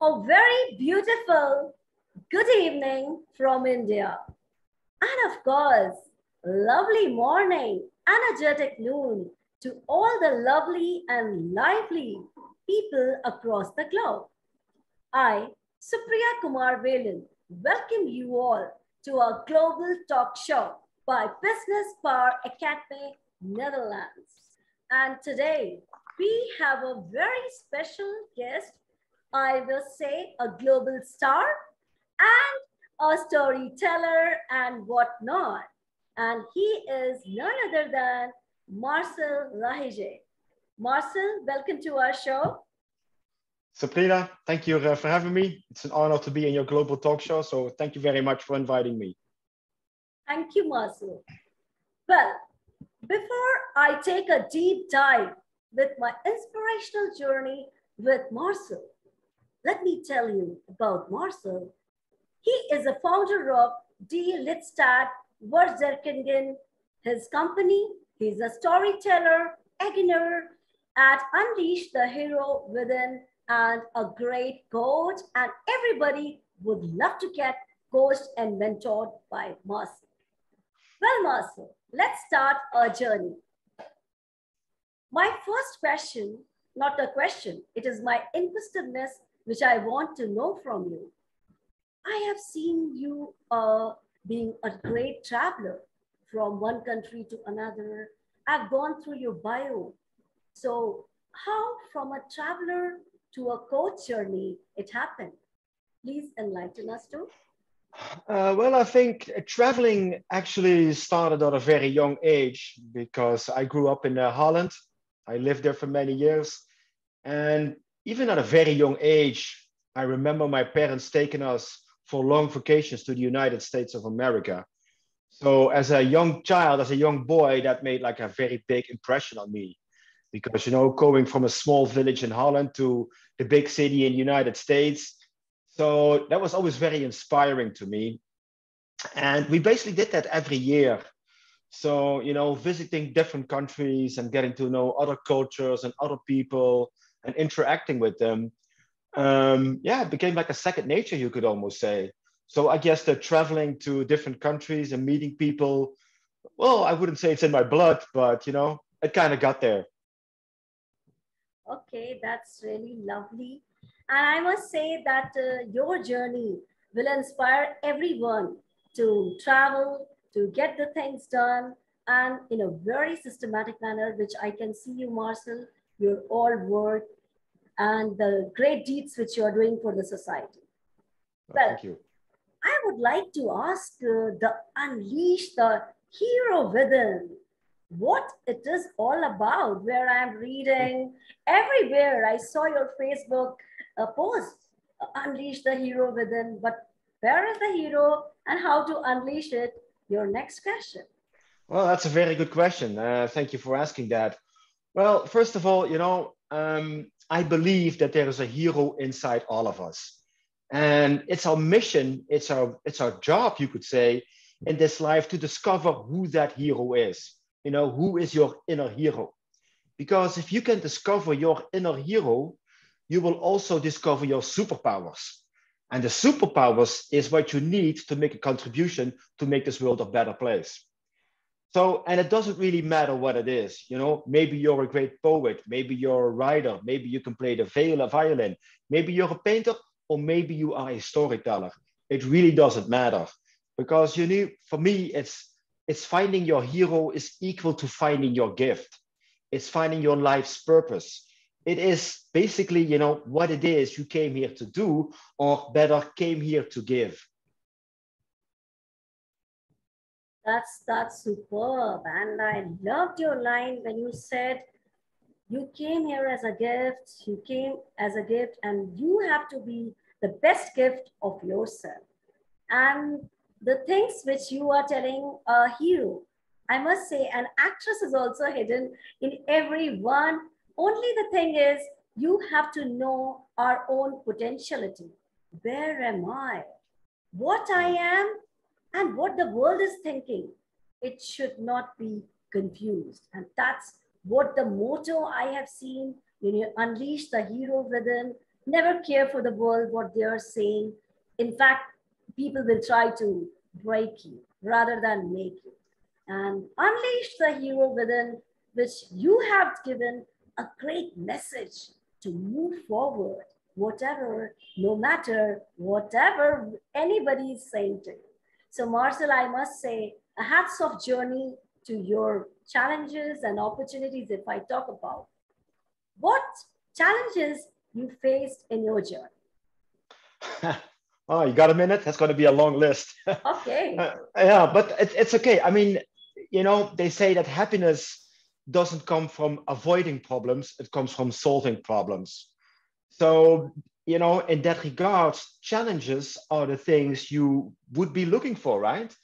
A very beautiful good evening from India. And of course, lovely morning, energetic noon to all the lovely and lively people across the globe. I, Supriya Kumar Velan, welcome you all to our global talk show by Business Power Academy, Netherlands. And today we have a very special guest, I will say a global star and a storyteller and whatnot. And he is none other than Marcel Lahaije. Marcel, welcome to our show. Sabrina, thank you for having me. It's an honor to be in your global talk show. So thank you very much for inviting me. Thank you, Marcel. Well, before I take a deep dive with my inspirational journey with Marcel, let me tell you about Marcel. He is a founder of Die Lidstaat Verzekeringen, his company. He's a storyteller, beginner at Unleash the Hero Within, and a great coach. And everybody would love to get coached and mentored by Marcel. Well, Marcel, let's start our journey. My first question, not a question, it is my inquisitiveness which I want to know from you. I have seen you being a great traveler from one country to another. I've gone through your bio. So how from a traveler to a coach journey it happened? Please enlighten us too. Well, I think traveling actually started at a very young age because I grew up in Holland. I lived there for many years. And even at a very young age, I remember my parents taking us for long vacations to the United States of America. So as a young child, as a young boy, that made like a very big impression on me because, going from a small village in Holland to the big city in the United States. So that was always very inspiring to me. And we basically did that every year. So, visiting different countries and getting to know other cultures and other people and interacting with them. It became like a second nature, you could almost say. So I guess that traveling to different countries and meeting people, well, I wouldn't say it's in my blood, but, it kind of got there. Okay, that's really lovely. And I must say that your journey will inspire everyone to travel, to get the things done, and in a very systematic manner, which I can see you, Marcel, your all work and the great deeds which you are doing for the society. Well, thank you. I would like to ask the Unleash the Hero Within, what it is all about, where I'm reading everywhere. I saw your Facebook post, Unleash the Hero Within, but where is the hero and how to unleash it? Your next question. Well, that's a very good question. Thank you for asking that. Well, first of all, I believe that there is a hero inside all of us. And it's our mission, it's our job, you could say, in this life to discover who that hero is. Who is your inner hero? Because if you can discover your inner hero, you will also discover your superpowers. And the superpowers is what you need to make a contribution to make this world a better place. So, and it doesn't really matter what it is, maybe you're a great poet, maybe you're a writer, maybe you can play the violin, maybe you're a painter, or maybe you are a storyteller. It really doesn't matter because, for me, it's finding your hero is equal to finding your gift. It's finding your life's purpose. It is basically, what it is you came here to do, or better, came here to give. That's superb. And I loved your line when you said you came here as a gift, you came as a gift, and you have to be the best gift of yourself. And the things which you are telling a hero, I must say, an actress is also hidden in everyone. Only the thing is, you have to know our own potentiality. Where am I? What I am and what the world is thinking. It should not be confused. And that's what the motto I have seen when you unleash the hero within. Never care for the world, what they are saying. In fact, people will try to break you rather than make you. And unleash the hero within, which you have given a great message to move forward, whatever, no matter whatever anybody is saying to you. So, Marcel, I must say, a hats off journey to your challenges and opportunities. If I talk about what challenges you faced in your journey. Oh, you got a minute? That's going to be a long list. Okay. Yeah, but it's okay. I mean, you know, they say that happiness doesn't come from avoiding problems, it comes from solving problems. So, you know, in that regard, challenges are the things you would be looking for, right?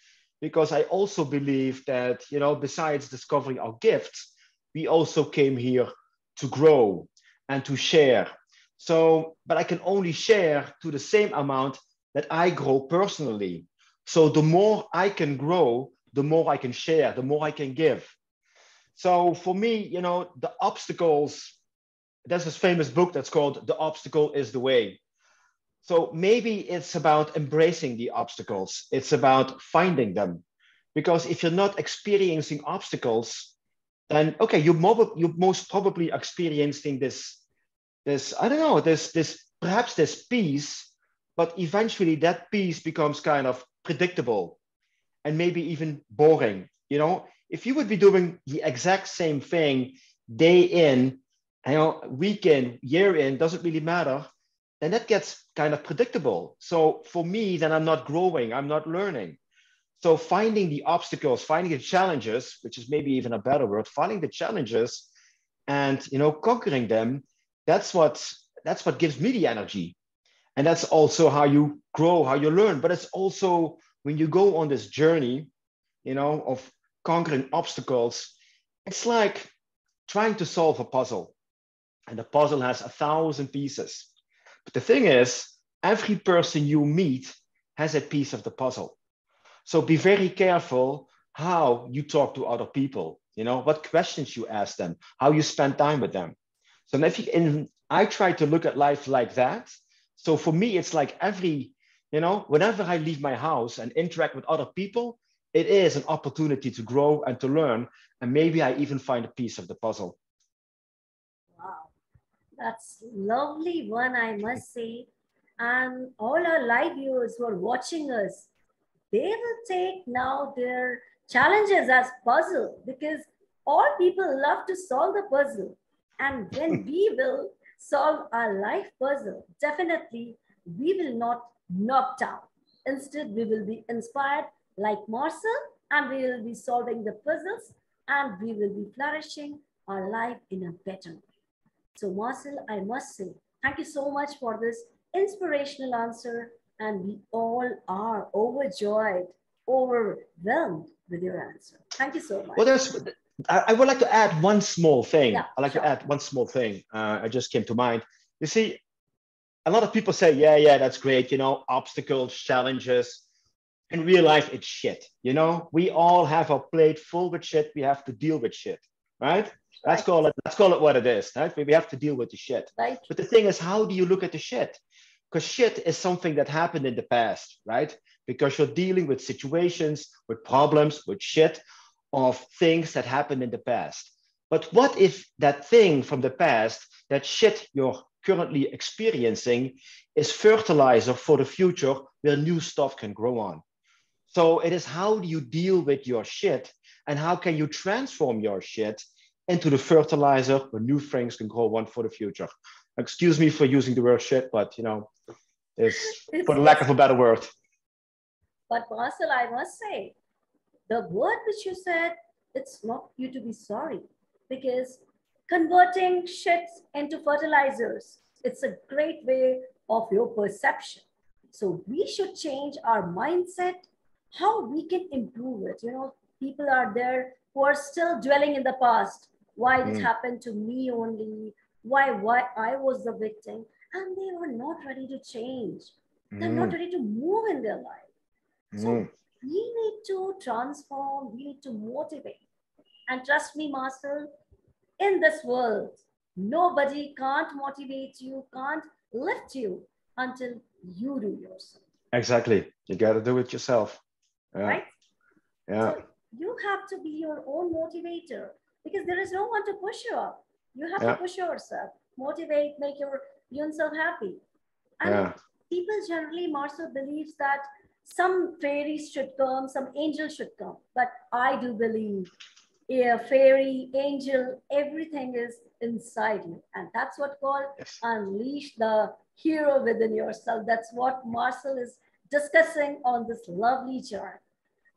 Because I also believe that, you know, besides discovering our gifts, we also came here to grow and to share. So, but I can only share to the same amount that I grow personally. So the more I can grow, the more I can share, the more I can give. So for me, you know, the obstacles, there's this famous book that's called The Obstacle is the Way. So maybe it's about embracing the obstacles. It's about finding them. Because if you're not experiencing obstacles, then okay, you're most probably experiencing this I don't know, this perhaps this peace, but eventually that peace becomes kind of predictable and maybe even boring. You know, if you would be doing the exact same thing day in, you know, week in, year in, doesn't really matter, then that gets kind of predictable. So for me, then I'm not growing, I'm not learning. So finding the obstacles, finding the challenges, which is maybe even a better word, finding the challenges and, you know, conquering them, that's what gives me the energy. And that's also how you grow, how you learn. But it's also when you go on this journey, you know, of conquering obstacles, it's like trying to solve a puzzle. And the puzzle has 1,000 pieces. But the thing is, every person you meet has a piece of the puzzle. So be very careful how you talk to other people, you know, what questions you ask them, how you spend time with them. So if you, and I try to look at life like that. So for me, it's like every, you know, whenever I leave my house and interact with other people, it is an opportunity to grow and to learn. And maybe I even find a piece of the puzzle. Wow. That's lovely one, I must say. And all our live viewers who are watching us, they will take now their challenges as puzzle because all people love to solve the puzzle. And when we will solve our life puzzle, definitely we will not knock down. Instead, we will be inspired like Marcel and we will be solving the puzzles and we will be flourishing our life in a better way. So, Marcel, I must say, thank you so much for this inspirational answer. And we all are overjoyed, overwhelmed with your answer. Thank you so much. Well, I would like to add one small thing. Yeah, I'd like to sure. add one small thing. I just came to mind. You see, a lot of people say, yeah, that's great. You know, obstacles, challenges. In real life, it's shit. You know, we all have our plate full with shit. We have to deal with shit, right? Let's Right, call it what it is, right? We have to deal with the shit. right, But the thing is, how do you look at the shit? Because shit is something that happened in the past, right? Because you're dealing with situations, with problems, with shit of things that happened in the past. But what if that thing from the past, that shit you're currently experiencing, is fertilizer for the future where new stuff can grow on? So it is how do you deal with your shit and how can you transform your shit into the fertilizer where new things can grow on for the future. Excuse me for using the word shit, but you know, is for the lack it's of a better word. but Marcel, I must say, the word which you said, it's not you to be sorry because converting shits into fertilizers, it's a great way of your perception. So we should change our mindset, how we can improve it. You know, people are there who are still dwelling in the past. Why it Mm, happened to me only? Why I was the victim? And they were not ready to change. They're not mm, ready to move in their life. So mm, we need to transform, we need to motivate. And trust me, Marcel, in this world, nobody can't motivate you, can't lift you until you do yourself. Exactly. You got to do it yourself. Yeah. Right? Yeah. So you have to be your own motivator because there is no one to push you up. You have to push yourself, motivate, make your yourself happy. And Yeah. people generally, Marcel, believes that some fairies should come, some angels should come. But I do believe a fairy, angel, everything is inside you. And that's what called unleash the hero within yourself. That's what Marcel is discussing on this lovely journey.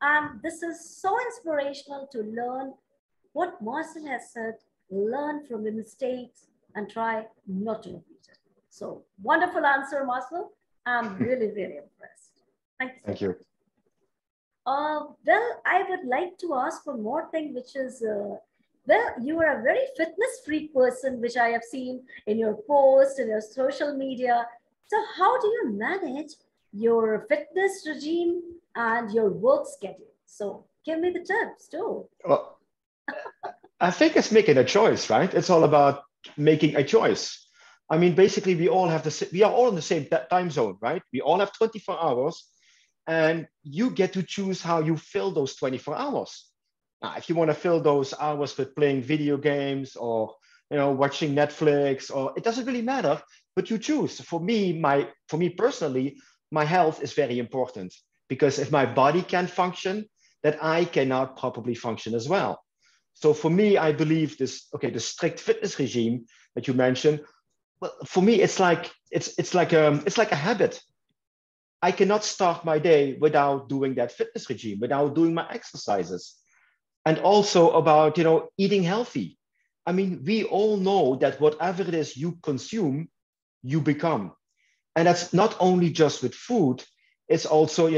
And this is so inspirational to learn what Marcel has said, learn from the mistakes and try not to repeat it. So wonderful answer, Marcel. I'm really, really impressed. Thank you so Thank you. much. Well, I would like to ask one more thing, which is, well, you are a very fitness freak person, which I have seen in your posts, in your social media. So how do you manage your fitness regime and your work schedule? So give me the tips too. Well, I think it's making a choice, right? It's all about making a choice. I mean, basically, we are all in the same time zone, right? We all have 24 hours, and you get to choose how you fill those 24 hours. Now, if you want to fill those hours with playing video games or watching Netflix, or it doesn't really matter, but you choose. For me personally, my health is very important because if my body can't function, that I cannot properly function as well. So for me, I believe the strict fitness regime that you mentioned. Well, for me, it's like a habit. I cannot start my day without doing that fitness regime, without doing my exercises, and also about eating healthy. I mean, we all know that whatever it is you consume, you become, and that's not only just with food. It's also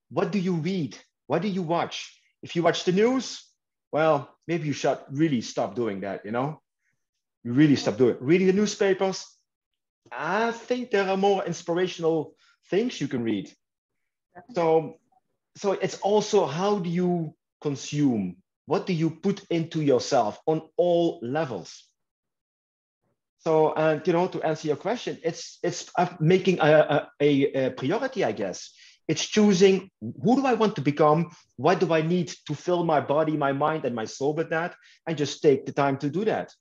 what do you read, what do you watch? If you watch the news, well, maybe you should really stop doing that. You really stop doing it. Reading the newspapers, I think there are more inspirational things you can read. So it's also how do you consume? What do you put into yourself on all levels? So, and to answer your question, it's making a priority, I guess. It's choosing who do I want to become? What do I need to fill my body, my mind, and my soul with that? And just take the time to do that.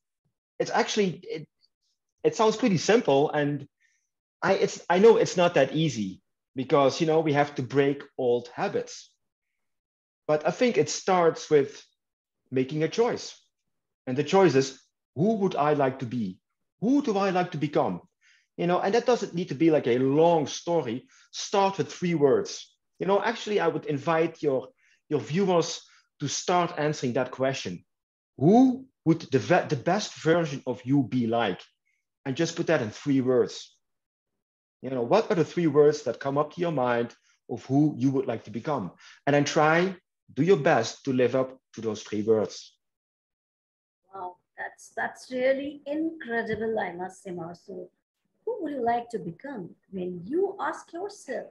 It's actually it sounds pretty simple, and I know it's not that easy because we have to break old habits. But I think it starts with making a choice, and the choice is who would I like to be? Who do I like to become? And that doesn't need to be like a long story. Start with 3 words. Actually, I would invite your viewers to start answering that question. Who would the best version of you be like? And just put that in 3 words. What are the 3 words that come up to your mind of who you would like to become? And then do your best to live up to those 3 words. Wow, that's really incredible, I must say, Marcel. Who would you like to become? When you ask yourself,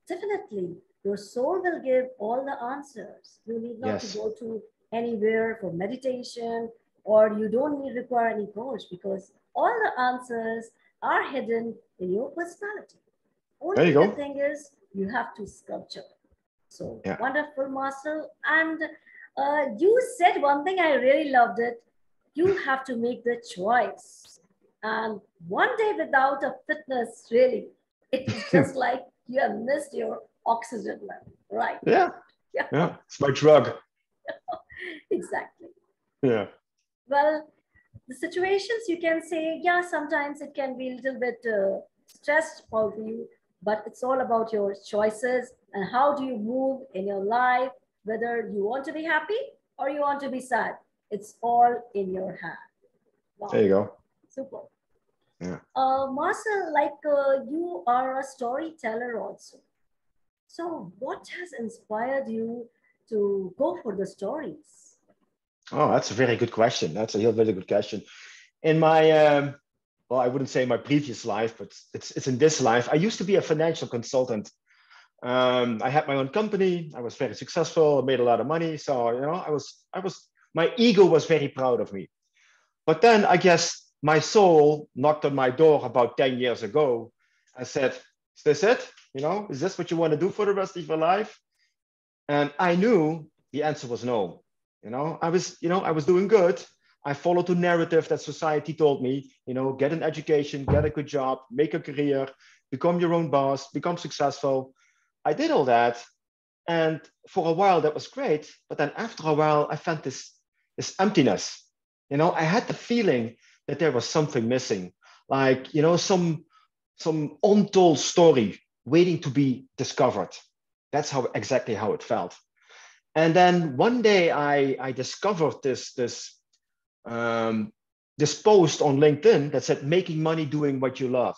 definitely your soul will give all the answers. You need not to go to anywhere for meditation, or you don't require any coach because all the answers are hidden in your personality. Only the thing is you have to sculpture. So wonderful, Marcel. And you said one thing, I really loved it. You have to make the choice. And one day without a fitness, really, it's just like you have missed your oxygen level, right? Yeah. It's my drug. Exactly. Yeah. Well, the situations you can say, yeah, sometimes it can be a little bit stressed for you, but it's all about your choices and how do you move in your life, whether you want to be happy or you want to be sad. It's all in your hand. Wow. There you go. Super. Yeah. Marcel, you are a storyteller also. So what has inspired you to go for the stories? Oh, that's a very good question. That's a very good question. In my, well, I wouldn't say my previous life, but it's in this life. I used to be a financial consultant. I had my own company. I was very successful, made a lot of money. So, my ego was very proud of me. But then I guess my soul knocked on my door about 10 years ago and said, is this it? Is this what you want to do for the rest of your life? And I knew the answer was no. I was doing good. I followed the narrative that society told me, get an education, get a good job, make a career, become your own boss, become successful. I did all that. And for a while, that was great. But then after a while, I felt this emptiness. I had the feeling that there was something missing, like, some untold story waiting to be discovered. That's exactly how it felt. And then one day I discovered this post on LinkedIn that said, making money doing what you love.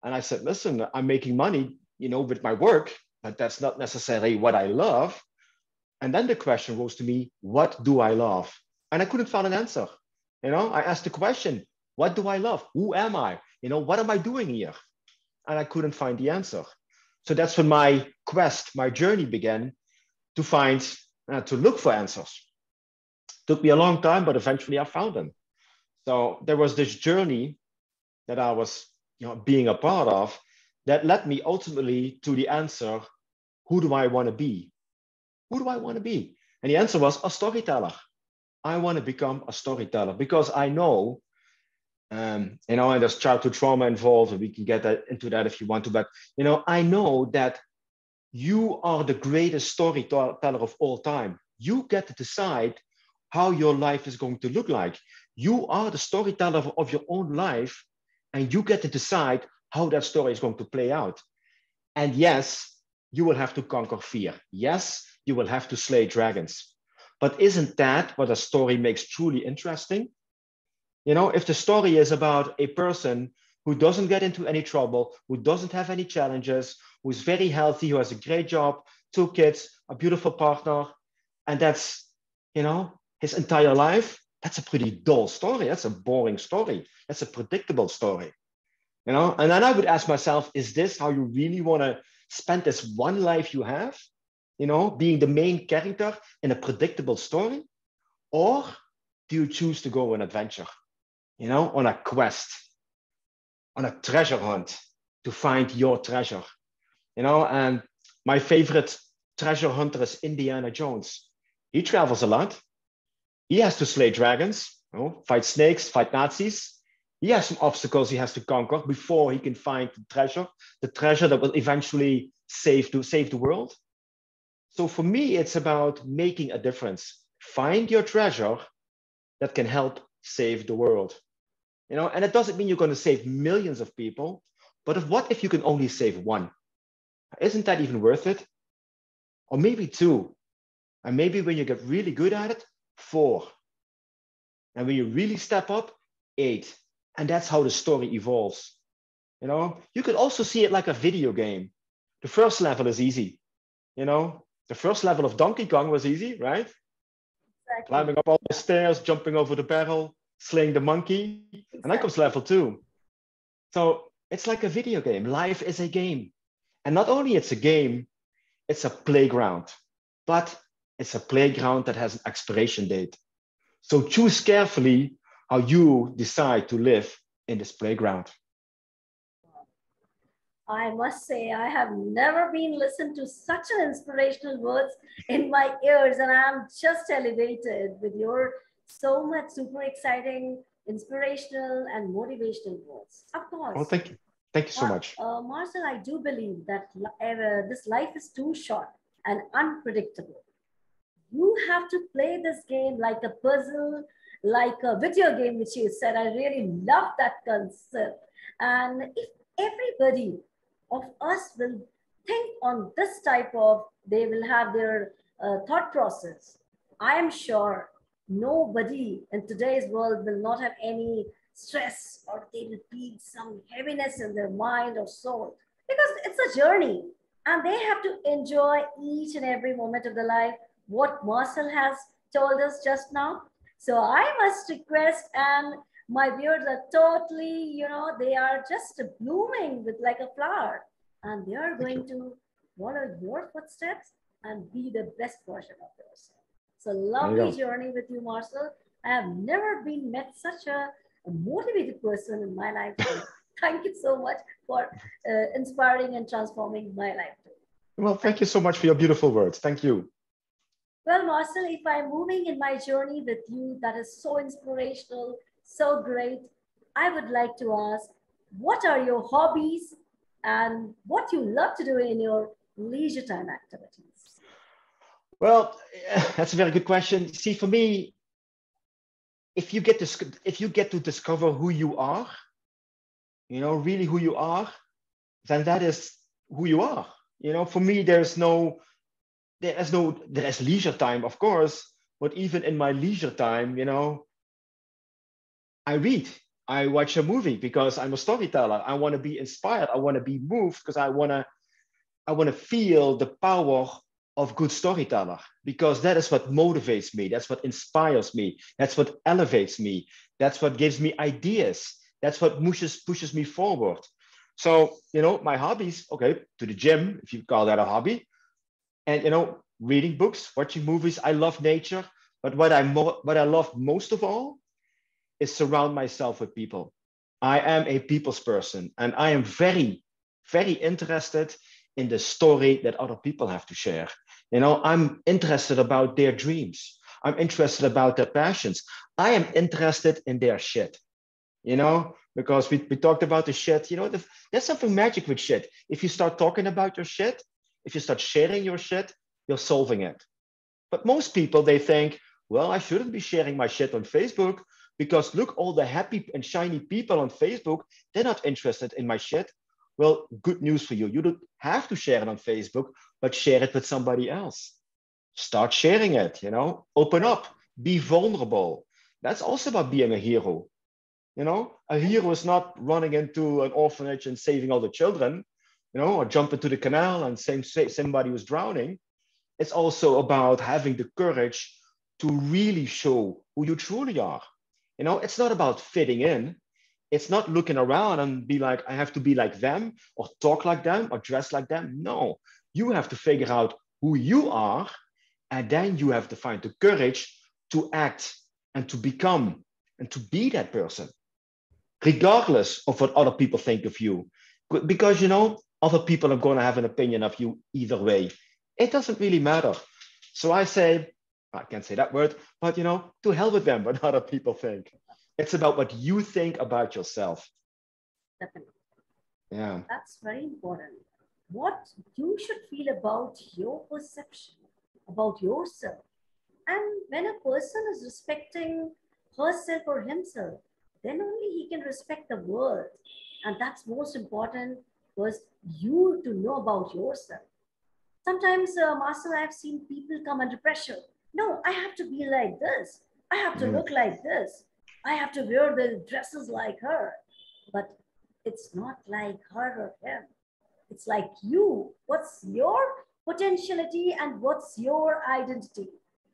And I said, listen, I'm making money, with my work, but that's not necessarily what I love. And then the question rose to me, what do I love? And I couldn't find an answer. I asked the question, what do I love? Who am I? What am I doing here? And I couldn't find the answer. So that's when my quest, my journey began to look for answers. Took me a long time, but eventually I found them. So there was this journey that I was, being a part of that led me ultimately to the answer, who do I want to be? Who do I want to be? And the answer was a storyteller. I want to become a storyteller because I know, and there's childhood trauma involved, and we can get into that if you want to, but, I know that you are the greatest storyteller of all time. You get to decide how your life is going to look like. You are the storyteller of your own life, and you get to decide how that story is going to play out. And yes, you will have to conquer fear. Yes, you will have to slay dragons. But isn't that what a story makes truly interesting? If the story is about a person who doesn't get into any trouble, who doesn't have any challenges, who's very healthy, who has a great job, 2 kids, a beautiful partner, and that's, his entire life, that's a pretty dull story. That's a boring story. That's a predictable story. And then I would ask myself, is this how you really want to spend this one life you have, being the main character in a predictable story? Or do you choose to go on an adventure, on a quest, on a treasure hunt to find your treasure? And my favorite treasure hunter is Indiana Jones. He travels a lot. He has to slay dragons, fight snakes, fight Nazis. He has some obstacles he has to conquer before he can find the treasure that will eventually save the world. So for me, it's about making a difference. Find your treasure that can help save the world. And it doesn't mean you're going to save millions of people, but what if you can only save one? Isn't that even worth it? Or maybe 2. And maybe when you get really good at it, 4. And when you really step up, 8. And that's how the story evolves. You could also see it like a video game. The first level is easy. The first level of Donkey Kong was easy, right? Exactly. Climbing up all the stairs, jumping over the barrel, slaying the monkey. Exactly. And then comes level 2. So it's like a video game. Life is a game. And not only it's a game, it's a playground. But it's a playground that has an expiration date. So choose carefully how you decide to live in this playground. I must say, I have never been listened to such an inspirational words in my ears, and I'm just elevated with your so much super exciting, inspirational, and motivational words. Of course. Oh, thank you. Thank you so much. Marcel, I do believe that this life is too short and unpredictable. You have to play this game like a puzzle, like a video game, which you said. I really love that concept. And if everybody of us will think on this type of, they will have their thought process, I am sure nobody in today's world will not have any stress, or they will feel some heaviness in their mind or soul, because it's a journey and they have to enjoy each and every moment of their life, what Marcel has told us just now. So I must request, and my viewers are totally, they are just blooming with like a flower, and they are going to follow your footsteps and be the best version of yourself. So lovely journey with you, Marcel. I have never been met such a a motivated person in my life. So thank you so much for inspiring and transforming my life too. Well, thank you so much for your beautiful words. Thank you. Well, Marcel, if I'm moving in my journey with you, that is so inspirational, so great, I would like to ask, what are your hobbies and what you love to do in your leisure time activities? Well, that's a very good question. See, for me, if you get to discover who you are, really who you are, then that is who you are. For me, there's leisure time, of course, but even in my leisure time, I read, I watch a movie because I'm a storyteller. I want to be inspired. I want to be moved because I want to feel the power of good storyteller, because that is what motivates me. That's what inspires me. That's what elevates me. That's what gives me ideas. That's what pushes me forward. So, my hobbies, okay, to the gym, if you call that a hobby, and reading books, watching movies. I love nature, but what I love most of all is surround myself with people. I am a people's person, and I am very, very interested in the story that other people have to share. I'm interested about their dreams. I'm interested about their passions. I am interested in their shit, because we talked about the shit. There's something magic with shit. If you start talking about your shit, if you start sharing your shit, you're solving it. But most people, they think, well, I shouldn't be sharing my shit on Facebook because look, all the happy and shiny people on Facebook, they're not interested in my shit. Well, good news for you. You don't have to share it on Facebook, but share it with somebody else. Start sharing it, open up, be vulnerable. That's also about being a hero. A hero is not running into an orphanage and saving all the children, or jump into the canal and say somebody was drowning. It's also about having the courage to really show who you truly are. It's not about fitting in. It's not looking around and be like, I have to be like them or talk like them or dress like them. No, you have to figure out who you are. And then you have to find the courage to act and to become and to be that person, regardless of what other people think of you. Because, other people are going to have an opinion of you either way. It doesn't really matter. So I say, I can't say that word, but, to hell with them, what other people think. It's about what you think about yourself. Definitely. Yeah. That's very important. What you should feel about your perception, about yourself. And when a person is respecting herself or himself, then only he can respect the world. And that's most important was you to know about yourself. Sometimes, Marcel, I've seen people come under pressure. No, I have to be like this. I have to look like this. I have to wear the dresses like her. But it's not like her or him. It's like you. What's your potentiality and what's your identity?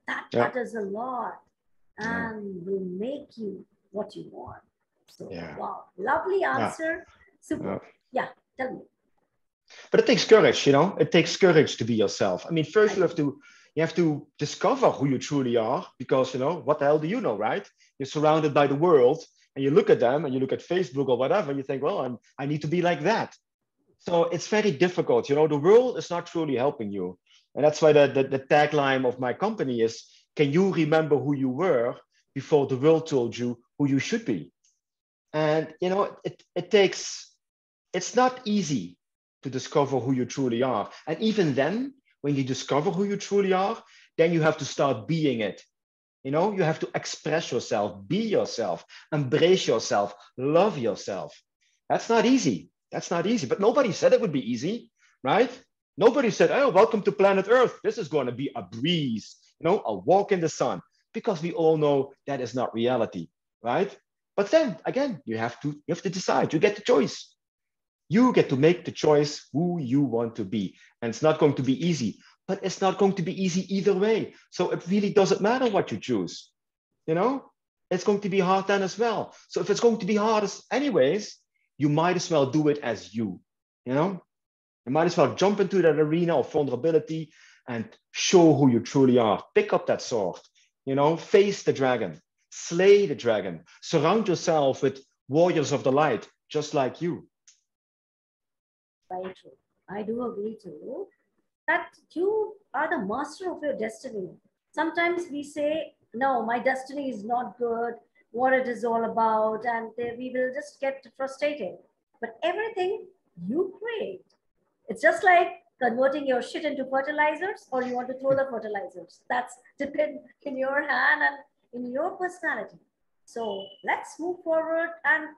That Yeah. matters a lot Yeah. and will make you what you want. So, Yeah. wow, lovely Yeah. answer. Super. Yeah, tell me. But it takes courage, It takes courage to be yourself. I mean, first I you have to discover who you truly are, because what the hell do you know, right? You're surrounded by the world, and you look at them, and you look at Facebook or whatever, and you think, well, I need to be like that. So it's very difficult. The world is not truly helping you, and that's why the tagline of my company is: Can you remember who you were before the world told you who you should be? And it takes. It's not easy to discover who you truly are. And even then, when you discover who you truly are, then you have to start being it. You have to express yourself, be yourself, embrace yourself, love yourself. That's not easy. That's not easy. But nobody said it would be easy, right? Nobody said, oh, welcome to planet Earth. This is going to be a breeze, a walk in the sun, because we all know that is not reality, right? But then again, you have to decide. You get the choice. You get to make the choice who you want to be. And it's not going to be easy, but it's not going to be easy either way. So it really doesn't matter what you choose. It's going to be hard then as well. So if it's going to be hard anyways, you might as well do it as you. You might as well jump into that arena of vulnerability and show who you truly are. Pick up that sword, face the dragon. slay the dragon. Surround yourself with warriors of the light, just like you. Very true. I do agree too that you are the master of your destiny. Sometimes we say, no, my destiny is not good, what it is all about, and we will just get frustrated. But everything you create, it's just like converting your shit into fertilizers, or you want to throw the fertilizers. That's depend in your hand and in your personality. So let's move forward. And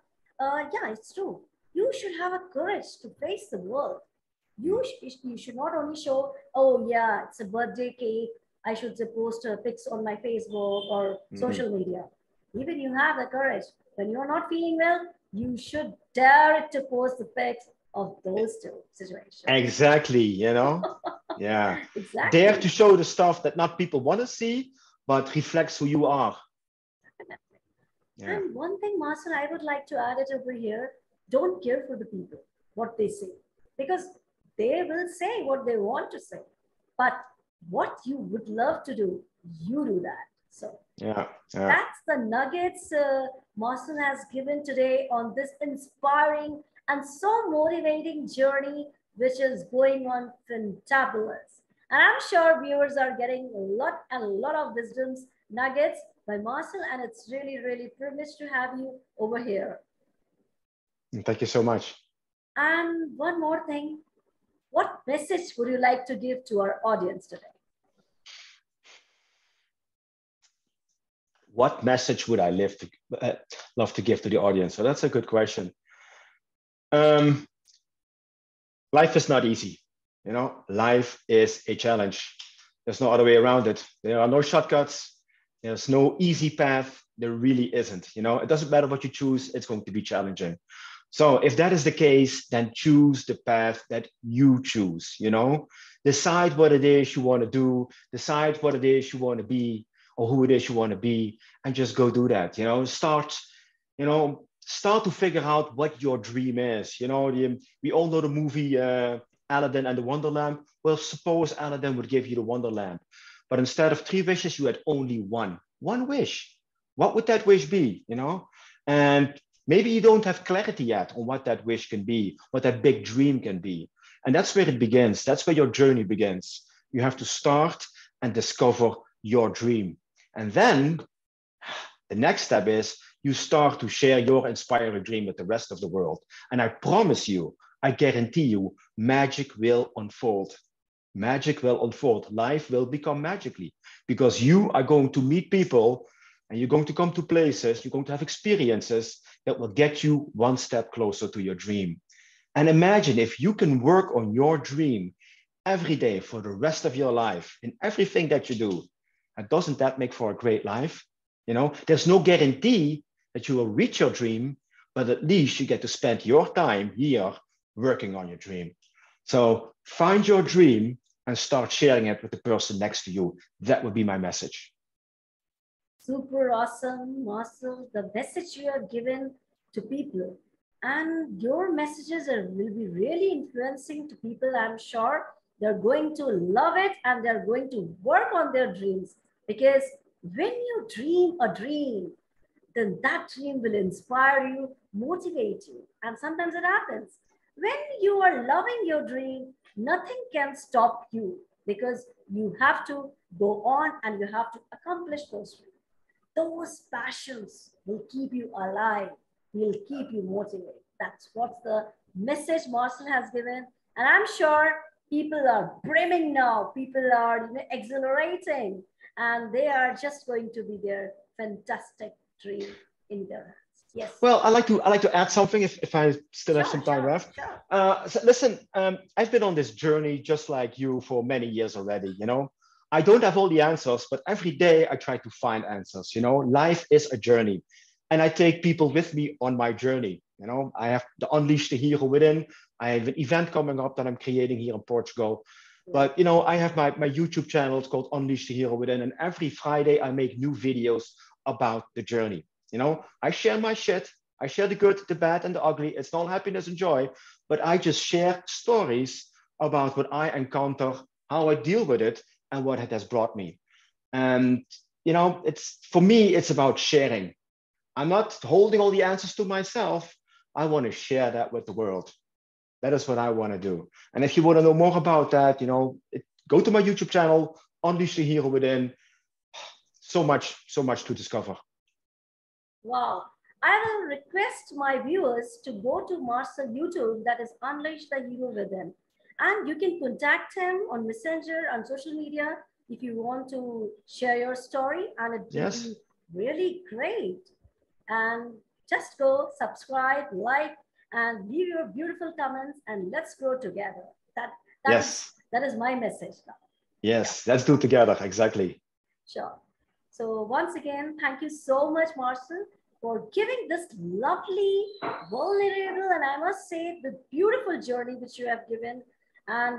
yeah, it's true. You should have a courage to face the world. You should not only show, oh yeah, it's a birthday cake, I should post pics on my Facebook or social media. Even you have the courage. When you're not feeling well, you should dare it to post the pics of those two situations. Exactly, you know? Yeah. Exactly. Dare to show the stuff that not people want to see, but reflects who you are. Yeah. And one thing, Marcel, I would like to add it over here. Don't care for the people, what they say. Because they will say what they want to say. But what you would love to do, you do that. So that's the nuggets Marcel has given today on this inspiring and so motivating journey, which is going on fantabulous. And I'm sure viewers are getting a lot of wisdoms nuggets by Marcel, and it's really, really privileged to have you over here. Thank you so much. And one more thing, what message would you like to give to our audience today? What message would I love to give to the audience? So that's a good question. Life is not easy. You know, life is a challenge. There's no other way around it. There are no shortcuts. There's no easy path. There really isn't. You know, it doesn't matter what you choose. It's going to be challenging. So if that is the case, then choose the path that you choose. You know, decide what it is you want to do. Decide what it is you want to be, or who it is you want to be, and just go do that. You know, start to figure out what your dream is. You know, we all know the movie Aladdin and the Wonderlamp. Well, suppose Aladdin would give you the Wonderlamp, but instead of 3 wishes, you had only one wish. What would that wish be? You know, and maybe you don't have clarity yet on what that wish can be, what that big dream can be. And that's where it begins. That's where your journey begins. You have to start and discover your dream. And then the next step is you start to share your inspiring dream with the rest of the world. And I promise you, I guarantee you, magic will unfold. Magic will unfold. Life will become magically because you are going to meet people and you're going to come to places, you're going to have experiences that will get you one step closer to your dream. And imagine if you can work on your dream every day for the rest of your life in everything that you do. And doesn't that make for a great life? You know, there's no guarantee that you will reach your dream, but at least you get to spend your time here working on your dream. So find your dream and start sharing it with the person next to you. That would be my message. Super awesome, Marcel. The message you have given to people, and your messages will be really influencing to people. I'm sure they're going to love it and they're going to work on their dreams, because when you dream a dream, then that dream will inspire you, motivate you. And sometimes it happens. When you are loving your dream, nothing can stop you, because you have to go on and you have to accomplish those dreams. Those passions will keep you alive, will keep you motivated. That's what the message Marcel has given. And I'm sure people are brimming now. People are exhilarating, and they are just going to be their fantastic dream in their hands. Yes. Well, I like to add something if I still have some time left. Sure. So listen, I've been on this journey just like you for many years already. You know, I don't have all the answers, but every day I try to find answers. You know, life is a journey, and I take people with me on my journey. You know, I have the Unleash the Hero Within. I have an event coming up that I'm creating here in Portugal. But, you know, I have my YouTube channel. It's called Unleash the Hero Within. And every Friday I make new videos about the journey. You know, I share my shit. I share the good, the bad, and the ugly. It's not happiness and joy, but I just share stories about what I encounter, how I deal with it, and what it has brought me. And you know, it's for me, it's about sharing. I'm not holding all the answers to myself. I want to share that with the world. That is what I want to do. And if you want to know more about that, you know, go to my YouTube channel, Unleash the Hero Within. So much to discover. Wow. I will request my viewers to go to Marcel YouTube, that is Unleash the Hero Within. And you can contact him on Messenger, on social media, if you want to share your story. And it will Yes. be really great. And just go, subscribe, like, and leave your beautiful comments, and let's grow together. Yes. That is my message now. Yes, let's do it together. Exactly. Sure. So once again, thank you so much, Marcel, for giving this lovely, vulnerable, and I must say, the beautiful journey which you have given. And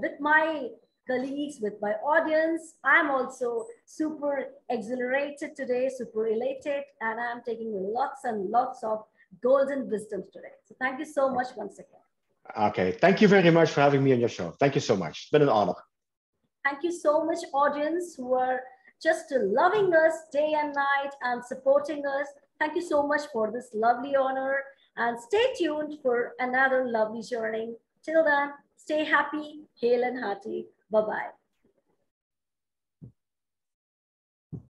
with my colleagues, with my audience, I'm also super exhilarated today, super elated, and I'm taking lots and lots of golden wisdoms today. So thank you so much once again. Okay. Thank you very much for having me on your show. Thank you so much. It's been an honor. Thank you so much, audience, who are just loving us day and night and supporting us. Thank you so much for this lovely honor, and stay tuned for another lovely journey. Till then, stay happy, hale and hearty. Bye-bye.